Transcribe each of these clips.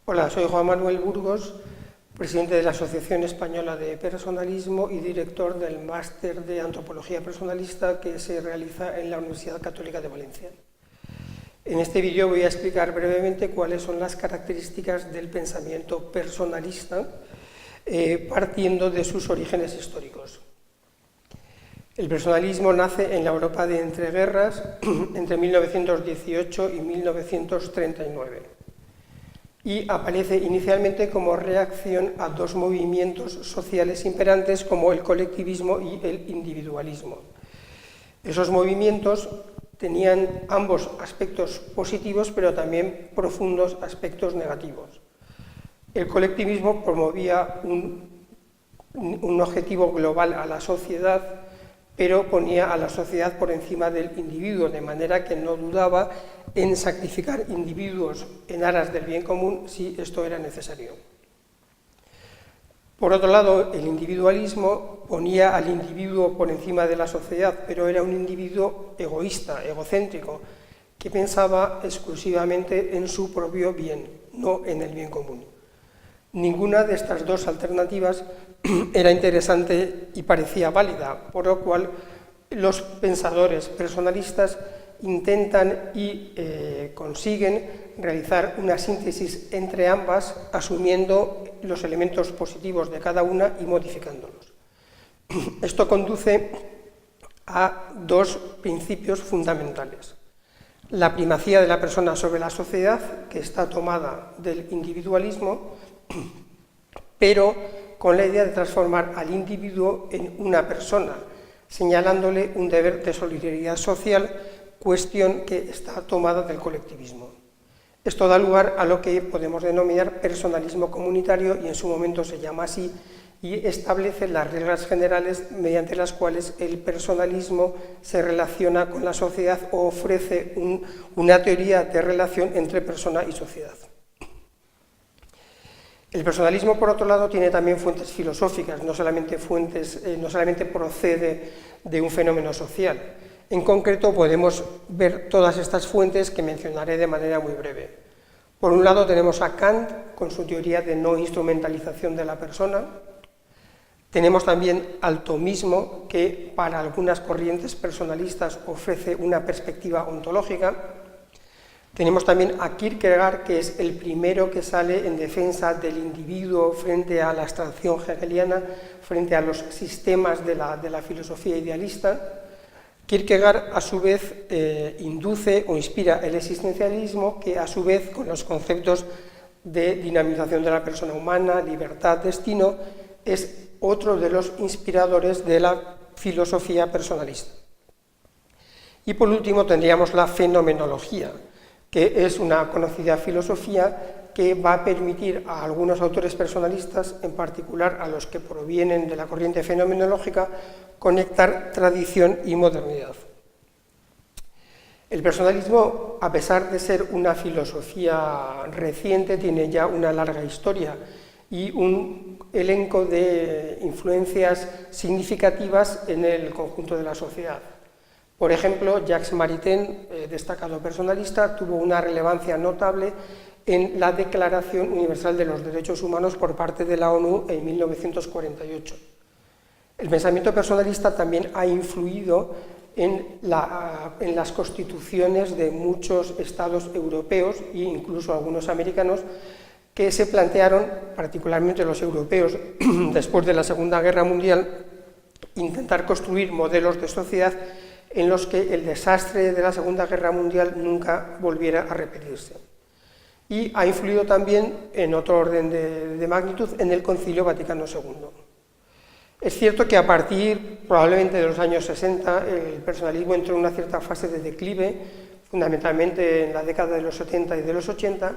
Hola, soy Juan Manuel Burgos, presidente de la Asociación Española de Personalismo y director del Máster de Antropología Personalista que se realiza en la Universidad Católica de Valencia. En este vídeo voy a explicar brevemente cuáles son las características del pensamiento personalista, partiendo de sus orígenes históricos. El personalismo nace en la Europa de entreguerras entre 1918 y 1939 y aparece inicialmente como reacción a dos movimientos sociales imperantes como el colectivismo y el individualismo. Esos movimientos tenían ambos aspectos positivos, pero también profundos aspectos negativos. El colectivismo promovía un objetivo global a la sociedad, pero ponía a la sociedad por encima del individuo, de manera que no dudaba en sacrificar individuos en aras del bien común si esto era necesario. Por otro lado, el individualismo ponía al individuo por encima de la sociedad, pero era un individuo egoísta, egocéntrico, que pensaba exclusivamente en su propio bien, no en el bien común. Ninguna de estas dos alternativas era interesante y parecía válida, por lo cual los pensadores personalistas intentan y consiguen realizar una síntesis entre ambas, asumiendo los elementos positivos de cada una y modificándolos. Esto conduce a dos principios fundamentales. La primacía de la persona sobre la sociedad, que está tomada del individualismo, pero con la idea de transformar al individuo en una persona, señalándole un deber de solidaridad social, cuestión que está tomada del colectivismo. Esto da lugar a lo que podemos denominar personalismo comunitario, y en su momento se llama así, y establece las reglas generales mediante las cuales el personalismo se relaciona con la sociedad o ofrece una teoría de relación entre persona y sociedad. El personalismo, por otro lado, tiene también fuentes filosóficas, no solamente procede de un fenómeno social. En concreto, podemos ver todas estas fuentes que mencionaré de manera muy breve. Por un lado, tenemos a Kant con su teoría de no instrumentalización de la persona. Tenemos también al tomismo, que para algunas corrientes personalistas ofrece una perspectiva ontológica. Tenemos también a Kierkegaard, que es el primero que sale en defensa del individuo frente a la abstracción hegeliana, frente a los sistemas de la filosofía idealista. Kierkegaard, a su vez, induce o inspira el existencialismo, que a su vez, con los conceptos de dinamización de la persona humana, libertad, destino, es otro de los inspiradores de la filosofía personalista. Y por último tendríamos la fenomenología, que es una conocida filosofía que va a permitir a algunos autores personalistas, en particular a los que provienen de la corriente fenomenológica, conectar tradición y modernidad. El personalismo, a pesar de ser una filosofía reciente, tiene ya una larga historia y un elenco de influencias significativas en el conjunto de la sociedad. Por ejemplo, Jacques Maritain, destacado personalista, tuvo una relevancia notable en la Declaración Universal de los Derechos Humanos por parte de la ONU en 1948. El pensamiento personalista también ha influido en las constituciones de muchos estados europeos e incluso algunos americanos, que se plantearon, particularmente los europeos, después de la Segunda Guerra Mundial, intentar construir modelos de sociedad en los que el desastre de la Segunda Guerra Mundial nunca volviera a repetirse. Y ha influido también, en otro orden de magnitud, en el Concilio Vaticano II. Es cierto que a partir, probablemente, de los años 60, el personalismo entró en una cierta fase de declive, fundamentalmente en la década de los 70 y de los 80,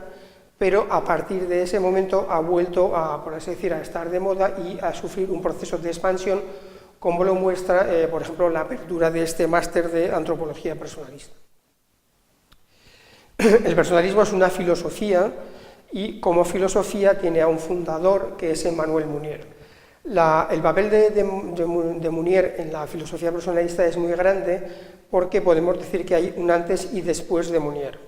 pero a partir de ese momento ha vuelto a, por así decir, a estar de moda y a sufrir un proceso de expansión, como lo muestra, por ejemplo, la apertura de este máster de antropología personalista. El personalismo es una filosofía y, como filosofía, tiene a un fundador, que es Emmanuel Mounier. El papel de Mounier en la filosofía personalista es muy grande, porque podemos decir que hay un antes y después de Mounier.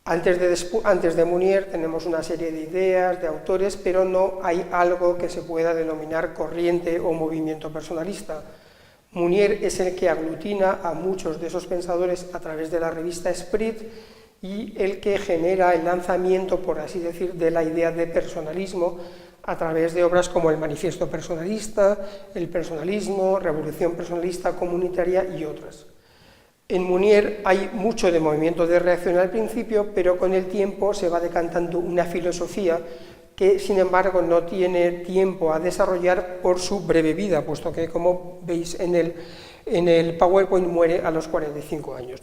Antes de Munier tenemos una serie de ideas, de autores, pero no hay algo que se pueda denominar corriente o movimiento personalista. Munier es el que aglutina a muchos de esos pensadores a través de la revista Esprit y el que genera el lanzamiento, por así decir, de la idea de personalismo a través de obras como el Manifiesto Personalista, el Personalismo, Revolución Personalista Comunitaria y otras. En Munier hay mucho de movimiento de reacción al principio, pero con el tiempo se va decantando una filosofía que, sin embargo, no tiene tiempo a desarrollar por su breve vida, puesto que, como veis en el PowerPoint, muere a los 45 años.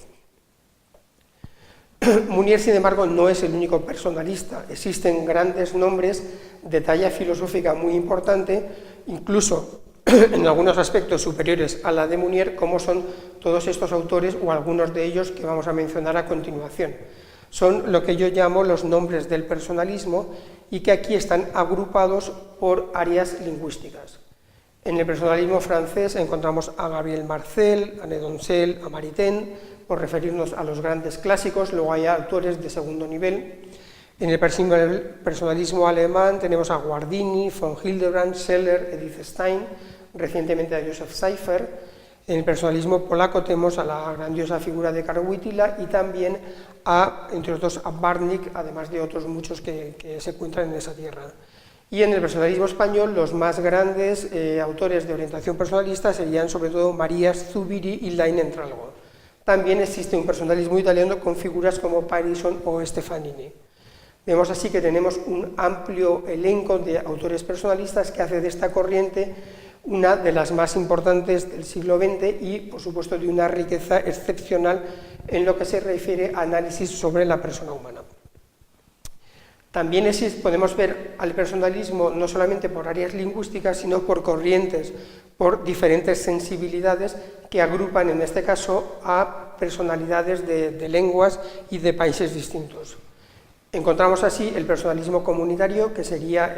Munier, sin embargo, no es el único personalista. Existen grandes nombres de talla filosófica muy importante, incluso en algunos aspectos superiores a la de Munier, como son todos estos autores o algunos de ellos que vamos a mencionar a continuación. Son lo que yo llamo los nombres del personalismo y que aquí están agrupados por áreas lingüísticas. En el personalismo francés encontramos a Gabriel Marcel, a Nedoncel, a Maritain, por referirnos a los grandes clásicos. Luego hay autores de segundo nivel. En el personalismo alemán tenemos a Guardini, von Hildebrand, Scheller, Edith Stein, recientemente a Joseph Seifer. En el personalismo polaco tenemos a la grandiosa figura de Karol Wojtyła y también entre otros, a Bartnik, además de otros muchos que se encuentran en esa tierra. Y en el personalismo español, los más grandes autores de orientación personalista serían sobre todo Marías Zubiri y Lain Entralgo. También existe un personalismo italiano con figuras como Parison o Stefanini. Vemos así que tenemos un amplio elenco de autores personalistas que hace de esta corriente una de las más importantes del siglo XX y, por supuesto, de una riqueza excepcional en lo que se refiere a análisis sobre la persona humana. También podemos ver al personalismo no solamente por áreas lingüísticas, sino por corrientes, por diferentes sensibilidades que agrupan, en este caso, a personalidades de lenguas y de países distintos. Encontramos así el personalismo comunitario, que sería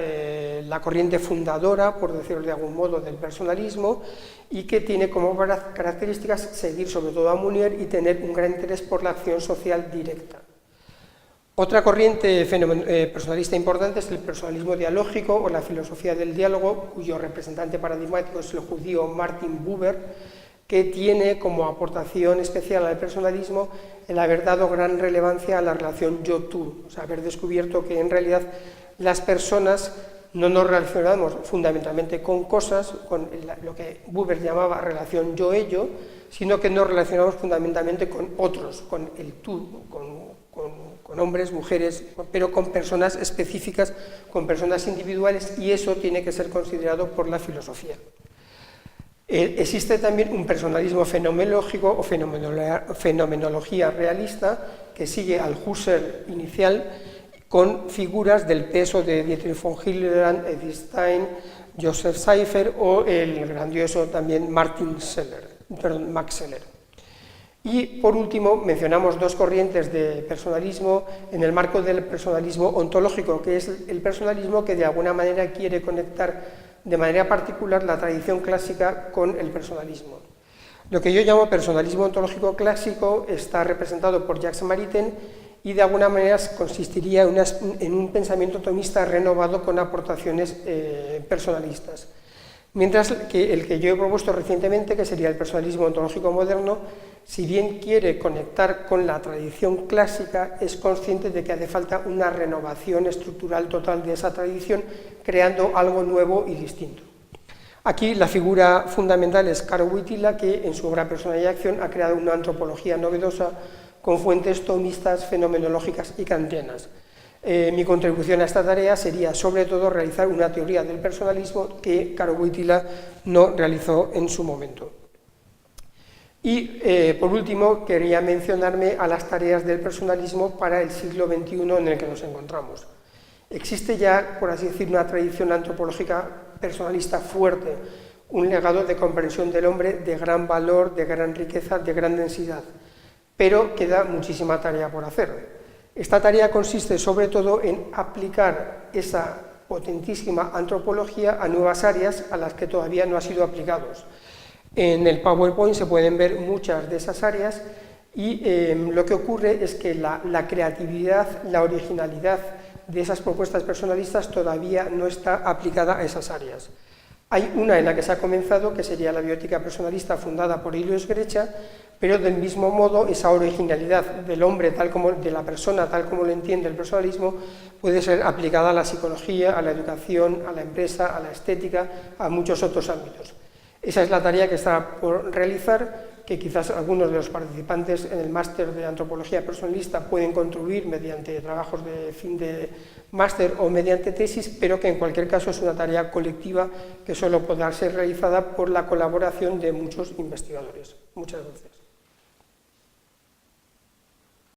la corriente fundadora, por decirlo de algún modo, del personalismo, y que tiene como características seguir sobre todo a Munier y tener un gran interés por la acción social directa. Otra corriente personalista importante es el personalismo dialógico o la filosofía del diálogo, cuyo representante paradigmático es el judío Martin Buber, que tiene como aportación especial al personalismo el haber dado gran relevancia a la relación yo-tú, o sea, haber descubierto que en realidad las personas no nos relacionamos fundamentalmente con cosas, con lo que Buber llamaba relación yo-ello, sino que nos relacionamos fundamentalmente con otros, con el tú, con hombres, mujeres, pero con personas específicas, con personas individuales, y eso tiene que ser considerado por la filosofía. Existe también un personalismo fenomenológico o fenomenología realista que sigue al Husserl inicial con figuras del peso de Dietrich von Hildebrand, Edith Stein, Joseph Seifer o el grandioso también Max Scheler. Y por último mencionamos dos corrientes de personalismo en el marco del personalismo ontológico, que es el personalismo que de alguna manera quiere conectar de manera particular la tradición clásica con el personalismo. Lo que yo llamo personalismo ontológico clásico está representado por Jacques Maritain y de alguna manera consistiría en un pensamiento tomista renovado con aportaciones personalistas. Mientras que el que yo he propuesto recientemente, que sería el personalismo ontológico moderno, si bien quiere conectar con la tradición clásica, es consciente de que hace falta una renovación estructural total de esa tradición, creando algo nuevo y distinto. Aquí la figura fundamental es Karol Wojtyła, que en su obra Personalidad y Acción ha creado una antropología novedosa con fuentes tomistas, fenomenológicas y kantianas. Mi contribución a esta tarea sería sobre todo realizar una teoría del personalismo que Karol Wojtyła no realizó en su momento. Y por último quería mencionarme a las tareas del personalismo para el siglo XXI en el que nos encontramos. Existe ya, por así decir, una tradición antropológica personalista fuerte, un legado de comprensión del hombre de gran valor, de gran riqueza, de gran densidad, pero queda muchísima tarea por hacer. Esta tarea consiste sobre todo en aplicar esa potentísima antropología a nuevas áreas a las que todavía no ha sido aplicados. En el PowerPoint se pueden ver muchas de esas áreas Y lo que ocurre es que la creatividad, la originalidad de esas propuestas personalistas todavía no está aplicada a esas áreas. Hay una en la que se ha comenzado, que sería la bioética personalista fundada por Ilios Grecha, pero del mismo modo esa originalidad del hombre, de la persona tal como lo entiende el personalismo, puede ser aplicada a la psicología, a la educación, a la empresa, a la estética, a muchos otros ámbitos. Esa es la tarea que está por realizar, que quizás algunos de los participantes en el máster de antropología personalista pueden contribuir mediante trabajos de fin de máster o mediante tesis, pero que en cualquier caso es una tarea colectiva que solo podrá ser realizada por la colaboración de muchos investigadores. Muchas gracias.